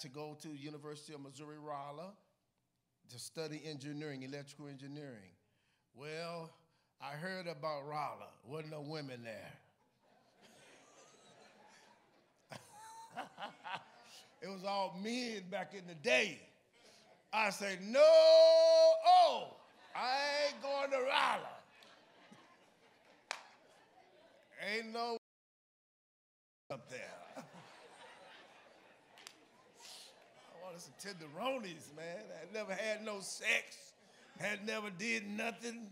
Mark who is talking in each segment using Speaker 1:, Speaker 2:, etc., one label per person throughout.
Speaker 1: to go to University of Missouri-Rolla to study engineering, electrical engineering. Well, I heard about Rolla. Wasn't no women there. It was all men back in the day. I said, no, I ain't going to Rolla. Ain't no up there. I wanted some tenderonis, man. I never had no sex. Had never did nothing.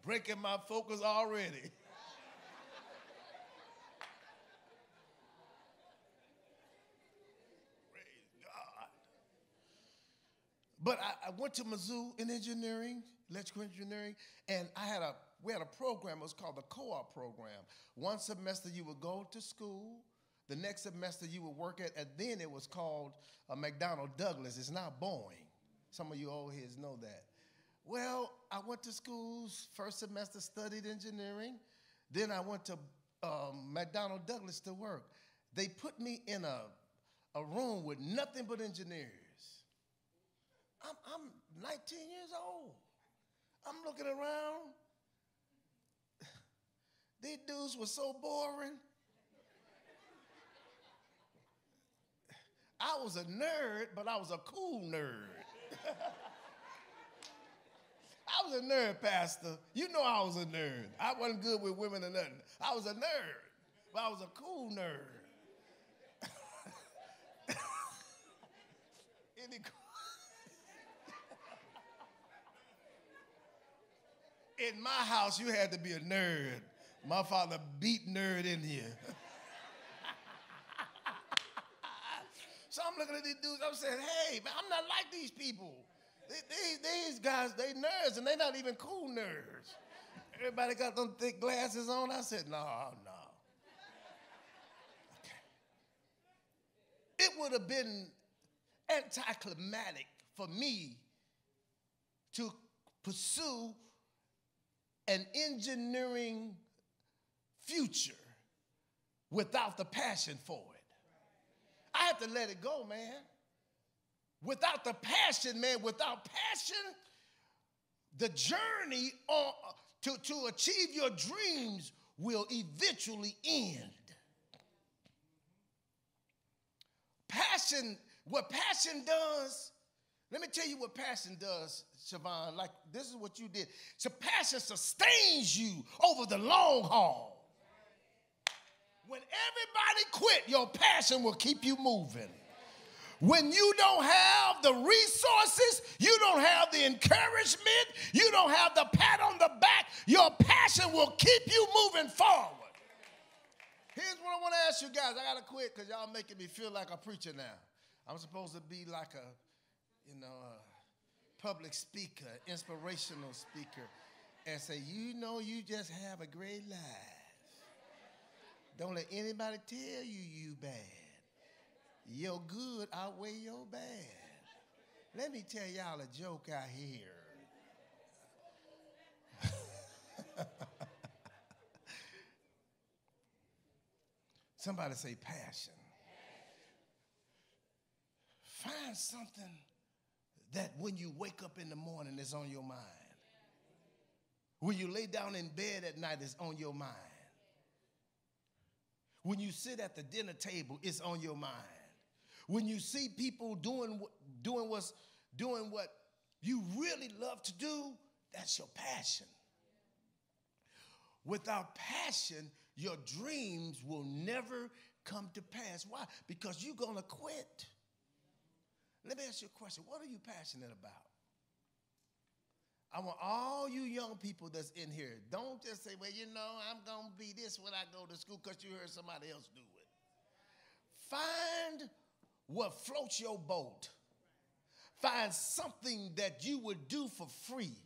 Speaker 1: Breaking my focus already. But I went to Mizzou in engineering, electrical engineering, and we had a program. It was called the co-op program. One semester you would go to school, the next semester you would work at, and then it was called McDonnell Douglas. It's now Boeing. Some of you old heads know that. Well, I went to schools, first semester studied engineering, then I went to McDonnell Douglas to work. They put me in a room with nothing but engineers. I'm 19 years old. I'm looking around. These dudes were so boring. I was a nerd, but I was a cool nerd. I was a nerd, Pastor. You know I was a nerd. I wasn't good with women or nothing. I was a nerd, but I was a cool nerd. In my house, you had to be a nerd. My father beat nerd in here. So I'm looking at these dudes, I'm saying, hey, man, I'm not like these people. These guys, they nerds, and they're not even cool nerds. Everybody got them thick glasses on. I said, no. Okay. It would have been anticlimactic for me to pursue an engineering future without the passion for it. I had to let it go, man. Without the passion, man, the journey to achieve your dreams will eventually end. Passion, what passion does, let me tell you what passion does, Siobhan. Like, this is what you did. So passion sustains you over the long haul. When everybody quit, your passion will keep you moving. When you don't have the resources, you don't have the encouragement, you don't have the pat on the back, your passion will keep you moving forward. Here's what I want to ask you guys. I got to quit because y'all making me feel like a preacher now. I'm supposed to be like a public speaker, inspirational speaker, and say, you just have a great life. Don't let anybody tell you bad. Your good outweigh your bad. Let me tell y'all a joke out here. Somebody say passion. Find something that when you wake up in the morning is on your mind. When you lay down in bed at night is on your mind. When you sit at the dinner table, it's on your mind. When you see people doing what you really love to do, that's your passion. Without passion, your dreams will never come to pass. Why? Because you're going to quit. Let me ask you a question. What are you passionate about? I want all you young people that's in here, don't just say, well, I'm going to be this when I go to school because you heard somebody else do it. Find what floats your boat. Find something that you would do for free.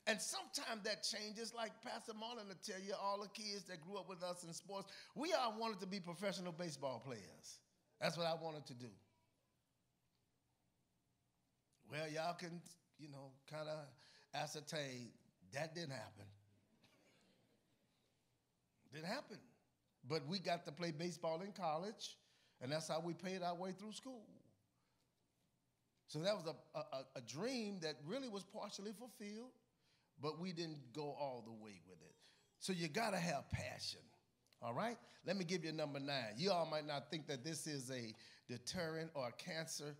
Speaker 1: And sometimes that changes, like Pastor Marlon will tell you, all the kids that grew up with us in sports, we all wanted to be professional baseball players. That's what I wanted to do. Well, y'all can, kind of ascertain that didn't happen. Didn't happen. But we got to play baseball in college, And that's how we paid our way through school. So that was a dream that really was partially fulfilled, but we didn't go all the way with it. So you got to have passion, all right? Let me give you number 9. You all might not think that this is a deterrent or a cancer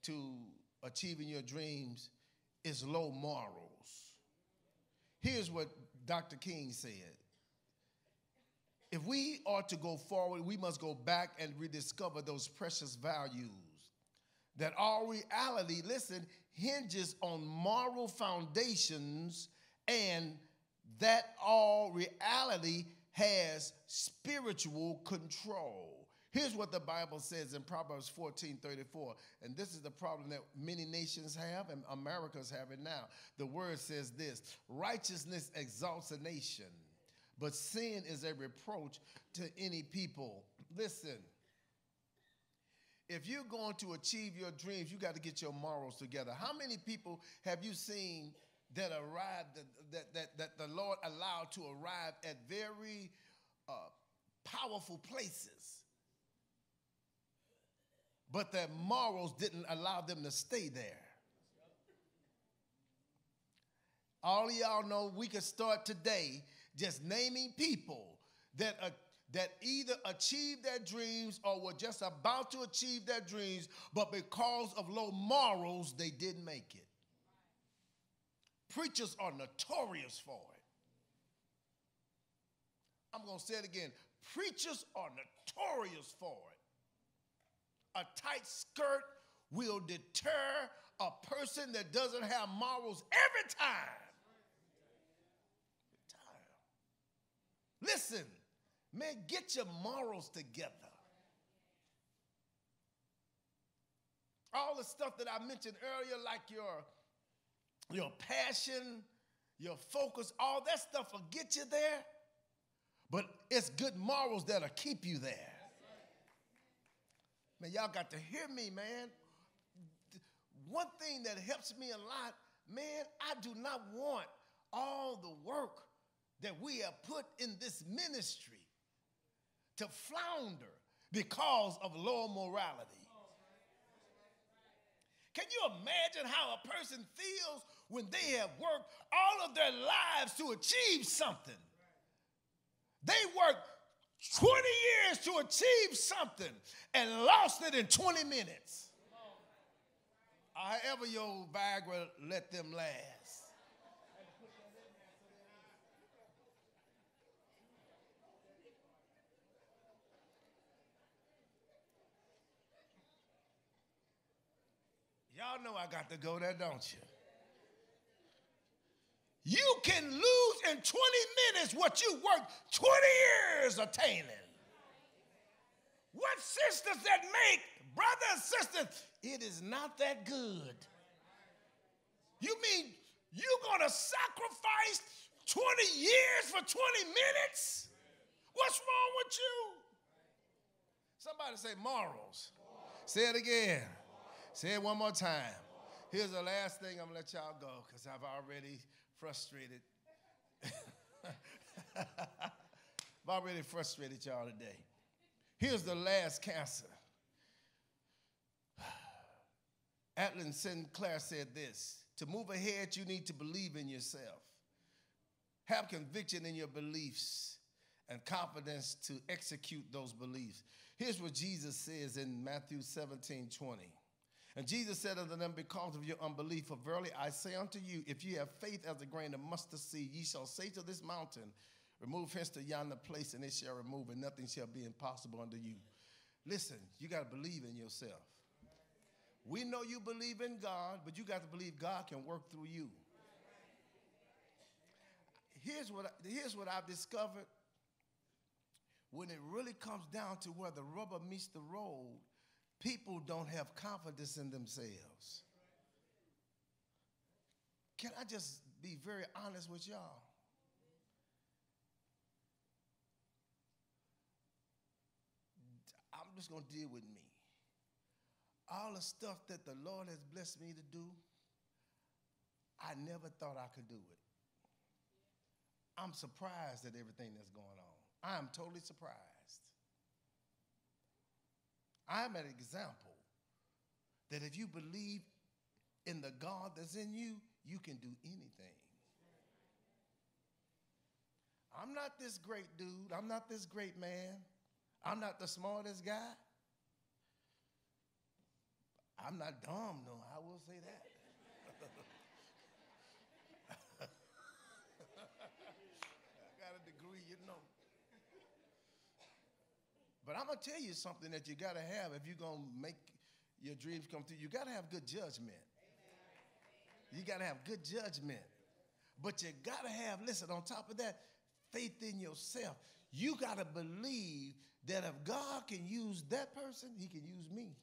Speaker 1: to achieving your dreams. It's low morals. Here's what Dr. King said. If we are to go forward, we must go back and rediscover those precious values that our reality, listen, hinges on moral foundations, and that all reality has spiritual control. Here's what the Bible says in Proverbs 14:34, and this is the problem that many nations have, and America's having now. The word says this: righteousness exalts a nation, but sin is a reproach to any people. Listen, if you're going to achieve your dreams, you got to get your morals together. How many people have you seen that arrived, that the Lord allowed to arrive at very powerful places, but their morals didn't allow them to stay there? All of y'all know we can start today just naming people that either achieved their dreams or were just about to achieve their dreams, but because of low morals, they didn't make it. Preachers are notorious for it. I'm going to say it again. Preachers are notorious for it. A tight skirt will deter a person that doesn't have morals every time. Listen, man, get your morals together. All the stuff that I mentioned earlier, like your passion, your focus, all that stuff will get you there, but it's good morals that'll keep you there. Man, y'all got to hear me, man. One thing that helps me a lot, man, I do not want all the work that we have put in this ministry to flounder because of low morality. Can you imagine how a person feels when they have worked all of their lives to achieve something? They worked 20 years to achieve something and lost it in 20 minutes. However your Viagra let them last. Y'all know I got to go there, don't you? You can lose in 20 minutes what you worked 20 years attaining. What sense does that make, brothers and sisters? It is not that good. You mean you're going to sacrifice 20 years for 20 minutes? What's wrong with you? Somebody say morals. Say it again. Say it one more time. Here's the last thing I'm going to let y'all go because I've already frustrated. I've already frustrated y'all today. Here's the last cancer. Atlin Sinclair said this: to move ahead, you need to believe in yourself. Have conviction in your beliefs and confidence to execute those beliefs. Here's what Jesus says in Matthew 17:20. And Jesus said unto them, because of your unbelief, for verily I say unto you, if you have faith as a grain of mustard seed, ye shall say to this mountain, remove hence to yonder place, and it shall remove, and nothing shall be impossible unto you. Listen, you got to believe in yourself. We know you believe in God, but you got to believe God can work through you. Here's what I've discovered. When it really comes down to where the rubber meets the road, people don't have confidence in themselves. Can I just be very honest with y'all? I'm just going to deal with me. All the stuff that the Lord has blessed me to do, I never thought I could do it. I'm surprised at everything that's going on. I am totally surprised. I'm an example that if you believe in the God that's in you, you can do anything. I'm not this great dude. I'm not this great man. I'm not the smartest guy. I'm not dumb, no, I will say that. I got a degree, you know. But I'm going to tell you something that you got to have if you're going to make your dreams come true. You got to have good judgment. You got to have good judgment. But you got to have, listen, on top of that, faith in yourself. You got to believe that if God can use that person, he can use me.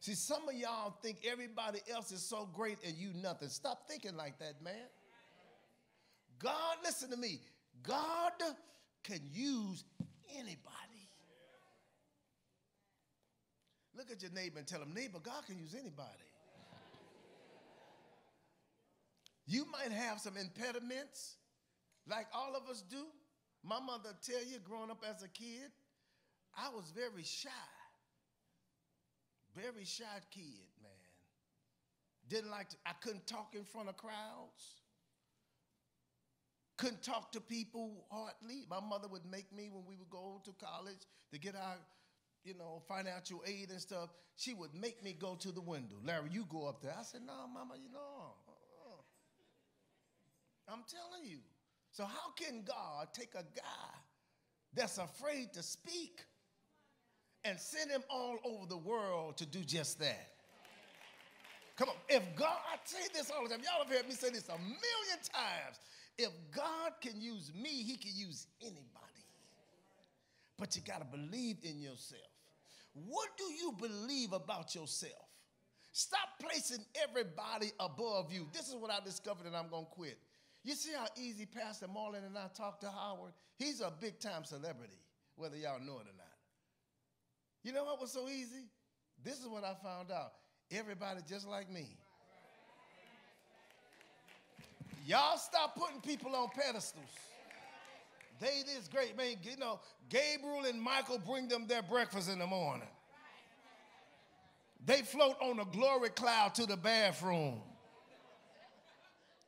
Speaker 1: See, some of y'all think everybody else is so great and you nothing. Stop thinking like that, man. God, listen to me. God can use anybody. Look at your neighbor and tell him, neighbor, God can use anybody. You might have some impediments like all of us do. My mother tell you, growing up as a kid, I was very shy. Very shy kid, man. Didn't like to, I couldn't talk in front of crowds. Couldn't talk to people hardly. My mother would make me, when we would go to college to get our, financial aid and stuff, she would make me go to the window. Larry, you go up there. I said, no, mama, I'm telling you. So how can God take a guy that's afraid to speak and send him all over the world to do just that? Come on. If God, I say this all the time. Y'all have heard me say this a million times. If God can use me, he can use anybody. But you got to believe in yourself. What do you believe about yourself? Stop placing everybody above you. This is what I discovered, and I'm going to quit. You see how easy Pastor Marlon and I talk to Howard? He's a big-time celebrity, whether y'all know it or not. You know what was so easy? This is what I found out. Everybody just like me. Y'all stop putting people on pedestals. They this great, man. Gabriel and Michael bring them their breakfast in the morning. They float on a glory cloud to the bathroom.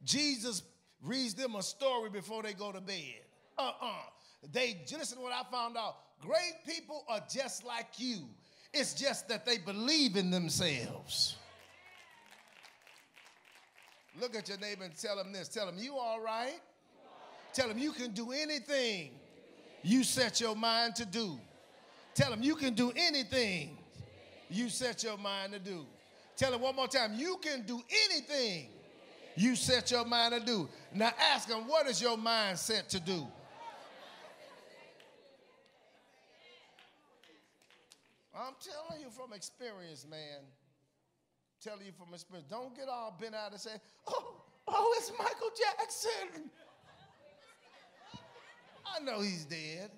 Speaker 1: Jesus reads them a story before they go to bed. Listen to what I found out. Great people are just like you. It's just that they believe in themselves. Look at your neighbor and tell him this. Tell him, you all right? Tell him you can do anything you set your mind to do. Tell him you can do anything you set your mind to do. Tell him one more time, you can do anything you set your mind to do. Now ask him, what is your mind set to do? I'm telling you from experience, man. Telling you from experience. Don't get all bent out and say, oh, it's Michael Jackson. I know he's dead.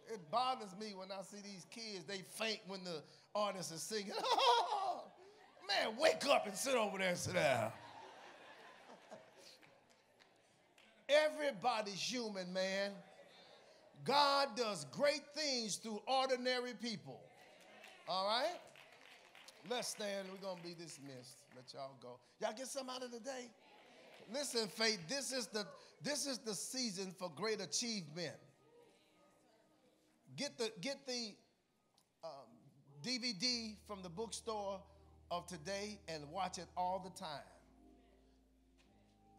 Speaker 1: It bothers me when I see these kids, they faint when the artist is singing. Oh, man, wake up and sit over there and sit down. Everybody's human, man. God does great things through ordinary people. All right? Let's stand. We're going to be dismissed. Let y'all go. Y'all get something out of the day? Listen, Faith, this is the season for great achievement. Get the DVD from the bookstore of today and watch it all the time.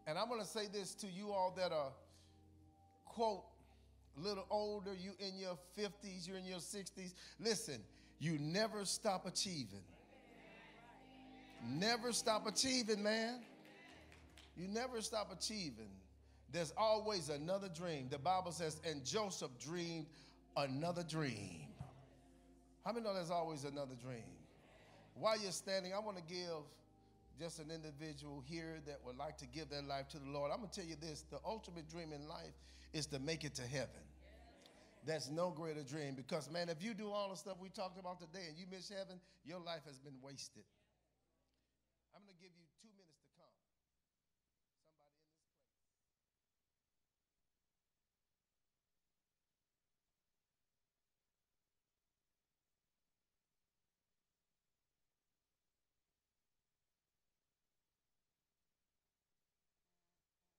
Speaker 1: And I'm going to say this to you all that are, quote, a little older, you in your 50s, you're in your 60s. Listen, you never stop achieving. Never stop achieving, man. You never stop achieving. There's always another dream. The Bible says, and Joseph dreamed another dream. How many know there's always another dream? While you're standing, I want to give just an individual here that would like to give their life to the Lord. I'm going to tell you this, the ultimate dream in life is to make it to heaven. There's no greater dream because, man, if you do all the stuff we talked about today and you miss heaven, your life has been wasted. I'm going to give you